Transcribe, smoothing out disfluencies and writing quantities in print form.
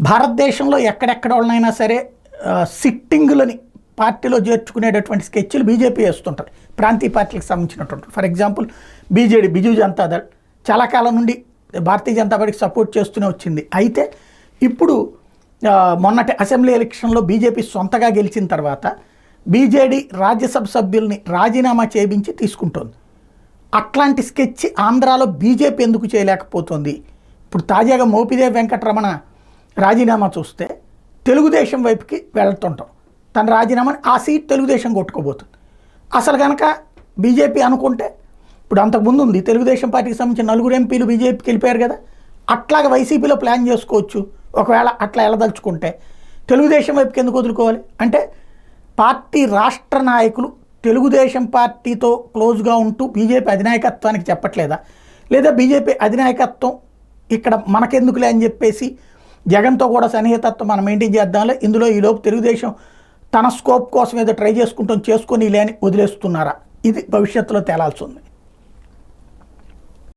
భారతదేశంలో ఎక్కడెక్కడ వాళ్ళనైనా సరే సిట్టింగులని పార్టీలో చేర్చుకునేటటువంటి స్కెచ్లు బీజేపీ వేస్తుంటుంది ప్రాంతీయ పార్టీలకు సంబంధించినటువంటి. For example BJD, Biju Janata Dal చాలా కాలం నుండి భారతీయ జనతా పార్టీకి సపోర్ట్ చేస్తూనే వచ్చింది. అయితే ఇప్పుడు మొన్నటి అసెంబ్లీ ఎలక్షన్లో బీజేపీ సొంతగా గెలిచిన తర్వాత బీజేడీ రాజ్యసభ సభ్యుల్ని రాజీనామా చేయించి తీసుకుంటోంది. అట్లాంటి స్కెచ్ ఆంధ్రాలో బీజేపీ ఎందుకు చేయలేకపోతుంది? ఇప్పుడు తాజాగా మోపిదేవి వెంకటరమణ రాజీనామా చూస్తే తెలుగుదేశం వైపుకి వెళ్తుంటాం. తన రాజీనామాని ఆ సీట్ తెలుగుదేశం కొట్టుకోబోతుంది. అసలు కనుక బీజేపీ అనుకుంటే ఇప్పుడు అంతకుముందు ఉంది తెలుగుదేశం పార్టీకి సంబంధించిన 4 ఎంపీలు బీజేపీకి వెళ్ళిపోయారు కదా, అట్లాగా వైసీపీలో ప్లాన్ చేసుకోవచ్చు. ఒకవేళ అట్లా వెళ్ళదలుచుకుంటే తెలుగుదేశం వైపుకి ఎందుకు వదులుకోవాలి? అంటే పార్టీ రాష్ట్ర నాయకులు తెలుగుదేశం పార్టీతో క్లోజ్గా ఉంటూ బీజేపీ అధినాయకత్వానికి చెప్పట్లేదా? లేదా బీజేపీ అధినాయకత్వం ఇక్కడ మనకెందుకులే అని చెప్పేసి జగన్తో కూడా సన్నిహితత్వం మనం మెయింటైన్ చేద్దాంలే, ఇందులో ఈలోపు తెలుగుదేశం తన స్కోప్ కోసం ఏదో ట్రై చేసుకొని లేని వదిలేస్తున్నారా? ఇది భవిష్యత్తులో తేలాల్సి ఉంది.